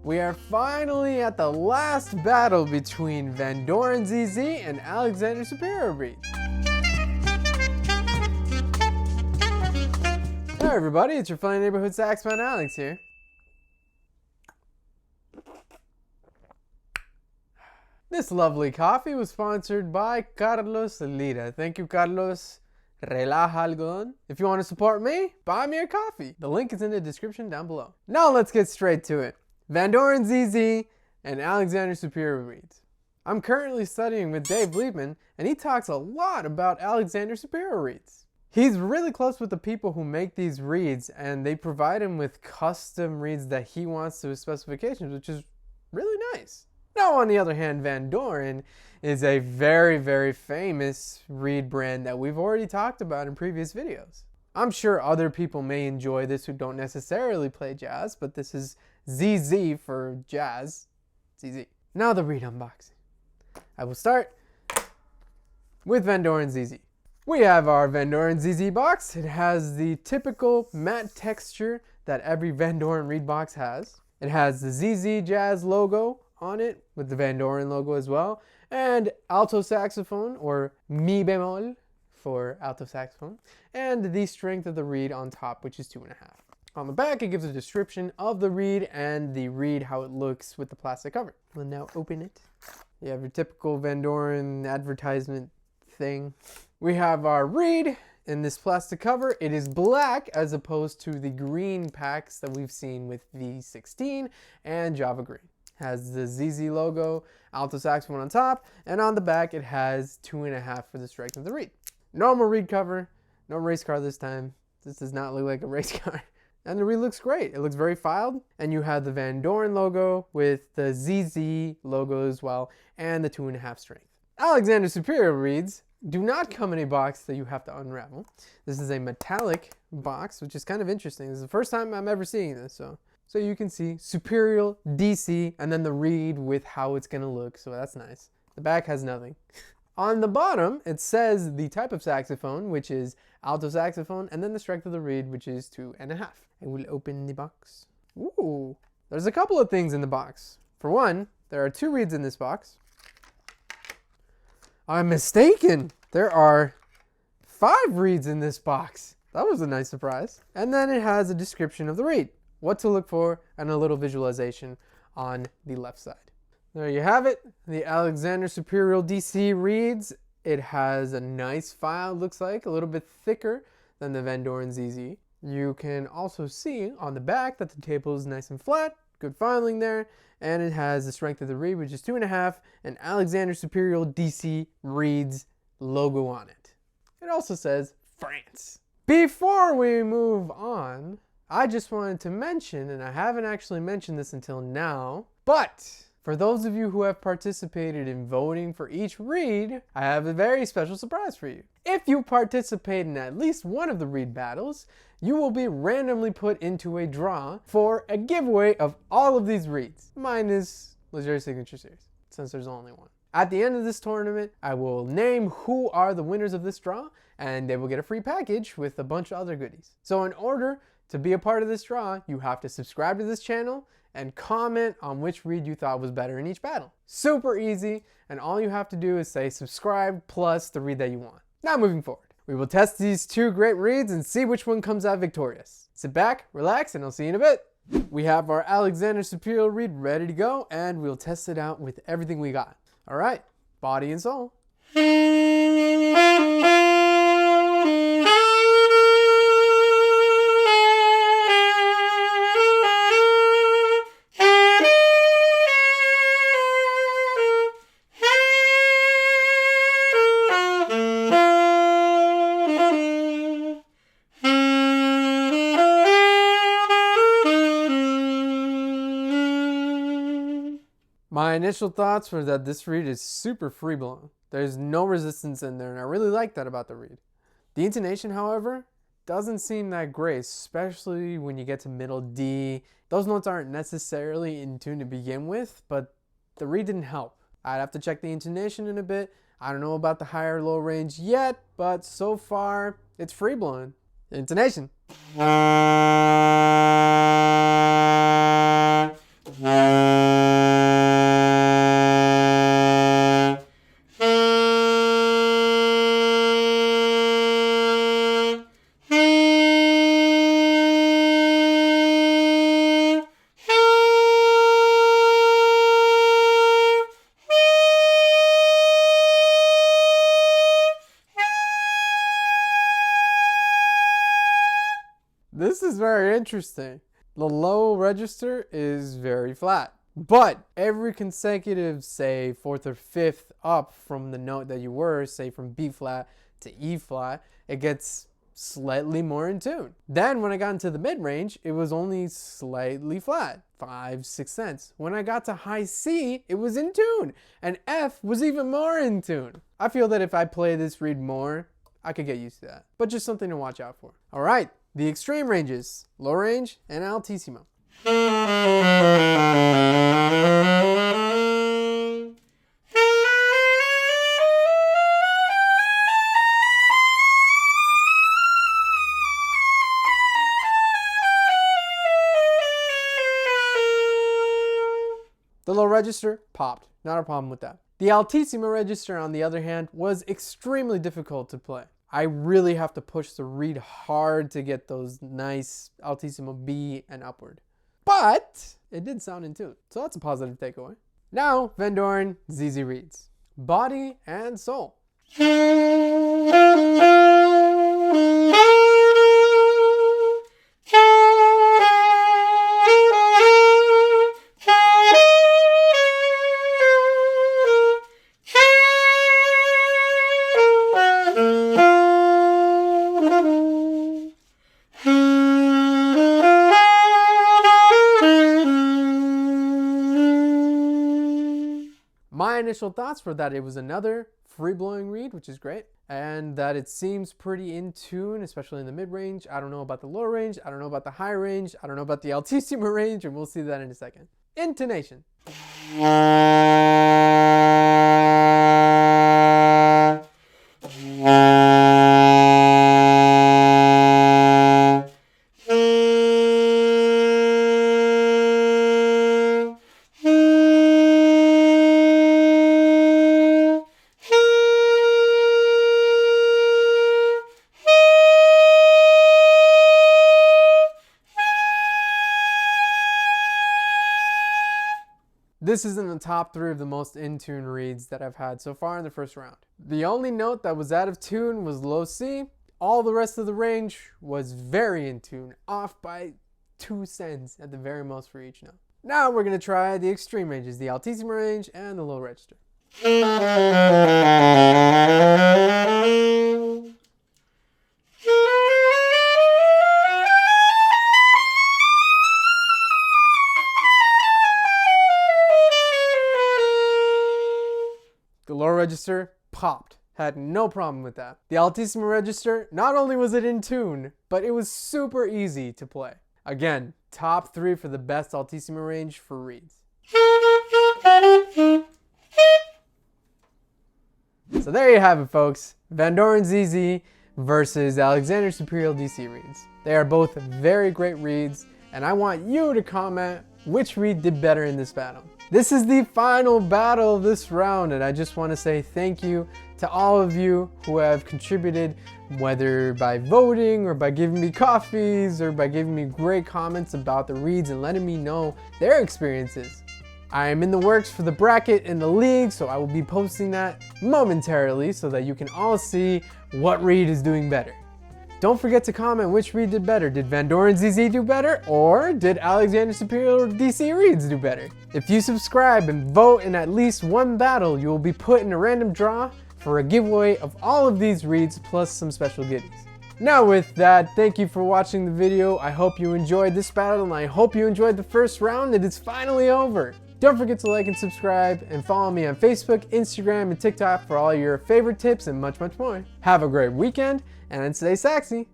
We are finally at the last battle between Vandoren ZZ and Alexander Superial reeds. Hey everybody, it's your friendly neighborhood saxophone Alex here. This lovely coffee was sponsored by Carlos Lira. Thank you, Carlos. Relaja algodón. If you want to support me, buy me a coffee. The link is in the description down below. Now let's get straight to it. Vandoren ZZ and Alexander Superial reeds. I'm currently studying with Dave Liebman, and he talks a lot about Alexander Superial reeds. He's really close with the people who make these reeds, and they provide him with custom reeds that he wants to his specifications, which is really nice. Now, on the other hand, Vandoren is a very, very famous reed brand that we've already talked about in previous videos. I'm sure other people may enjoy this who don't necessarily play jazz, but this is ZZ for jazz. ZZ. Now the reed unboxing. I will start with Vandoren ZZ. We have our Vandoren ZZ box. It has the typical matte texture that every Vandoren reed box has. It has the ZZ Jazz logo on it with the Vandoren logo as well, and alto saxophone, or mi bemol for alto saxophone, and the strength of the reed on top, which is 2.5. On the back, it gives a description of the reed and the reed, how it looks with the plastic cover. We'll now open it. You have your typical Vandoren advertisement thing. We have our reed in this plastic cover. It is black as opposed to the green packs that we've seen with V16 and Java Green. Has the ZZ logo, alto saxophone on top, and on the back it has 2.5 for the strength of the reed. Normal reed cover, no race car this time. This does not look like a race car. And the reed looks great. It looks very filed, and you have the Vandoren logo with the ZZ logo as well, and the 2.5 strength. Alexander Superial reeds do not come in a box that you have to unravel. This is a metallic box, which is kind of interesting. This is the first time I'm ever seeing this, so you can see Superial, DC, and then the reed with how it's gonna look, so that's nice. The back has nothing. On the bottom, it says the type of saxophone, which is alto saxophone, and then the strength of the reed, which is 2.5. I will open the box. Ooh, there's a couple of things in the box. For one, there are 2 reeds in this box. I'm mistaken. There are 5 reeds in this box. That was a nice surprise. And then it has a description of the reed, what to look for, and a little visualization on the left side. There you have it, the Alexander Superial DC reeds. It has a nice file, looks like, a little bit thicker than the Vandoren ZZ. You can also see on the back that the table is nice and flat, good filing there, and it has the strength of the reed, which is 2.5, and Alexander Superial DC reeds logo on it. It also says France. Before we move on, I just wanted to mention, and I haven't actually mentioned this until now, but for those of you who have participated in voting for each reed, I have a very special surprise for you. If you participate in at least one of the reed battles, you will be randomly put into a draw for a giveaway of all of these reeds, minus Ligature Signature Series, since there's only one. At the end of this tournament, I will name who are the winners of this draw, and they will get a free package with a bunch of other goodies. So in order to be a part of this draw, you have to subscribe to this channel and comment on which reed you thought was better in each battle. Super easy, and all you have to do is say subscribe plus the reed that you want. Now moving forward, we will test these 2 great reeds and see which one comes out victorious. Sit back, relax, and I'll see you in a bit. We have our Alexander Superial reed ready to go, and we'll test it out with everything we got. All right, body and soul. My initial thoughts were that this reed is super free blown. There's no resistance in there, and I really like that about the reed. The intonation, however, doesn't seem that great, especially when you get to middle D. Those notes aren't necessarily in tune to begin with, but the reed didn't help. I'd have to check the intonation in a bit. I don't know about the high or low range yet, but so far, it's free blowing. Intonation. very interesting. The low register is very flat, but every consecutive, say, fourth or fifth up from the note that you were, say from B flat to E flat, it gets slightly more in tune. Then when I got into the mid-range, it was only slightly flat, 5-6 cents. When I got to high C, it was in tune, and F was even more in tune. I feel that if I play this reed more, I could get used to that, but just something to watch out for. All right, the extreme ranges, low range and altissimo. The low register popped, not a problem with that. The altissimo register, on the other hand, was extremely difficult to play. I really have to push the reed hard to get those nice altissimo B and upward. But it did sound in tune, so that's a positive takeaway. Now, Vandoren ZZ reeds, body and soul. My initial thoughts were that it was another free-blowing reed, which is great, and that it seems pretty in tune, especially in the mid-range. I don't know about the low range, I don't know about the high range, I don't know about the altissimo range, and we'll see that in a second. Intonation. This is in the top 3 of the most in-tune reeds that I've had so far in the first round. The only note that was out of tune was low C. All the rest of the range was very in tune, off by 2 cents at the very most for each note. Now we're going to try the extreme ranges, the altissimo range and the low register. The low register popped. Had no problem with that. The altissimo register, not only was it in tune, but it was super easy to play. Again, top 3 for the best altissimo range for reeds. So there you have it, folks. Vandoren ZZ versus Alexander Superial DC reeds. They are both very great reeds, and I want you to comment which reed did better in this battle. This is the final battle of this round, and I just want to say thank you to all of you who have contributed, whether by voting or by giving me coffees or by giving me great comments about the reeds and letting me know their experiences. I am in the works for the bracket in the league, so I will be posting that momentarily so that you can all see what reed is doing better. Don't forget to comment which reed did better. Did Vandoren ZZ do better, or did Alexander Superial DC reeds do better? If you subscribe and vote in at least one battle, you will be put in a random draw for a giveaway of all of these reeds plus some special goodies. Now with that, thank you for watching the video. I hope you enjoyed this battle, and I hope you enjoyed the first round. It is finally over. Don't forget to like and subscribe, and follow me on Facebook, Instagram, and TikTok for all your favorite tips and much, much more. Have a great weekend, and stay saxy.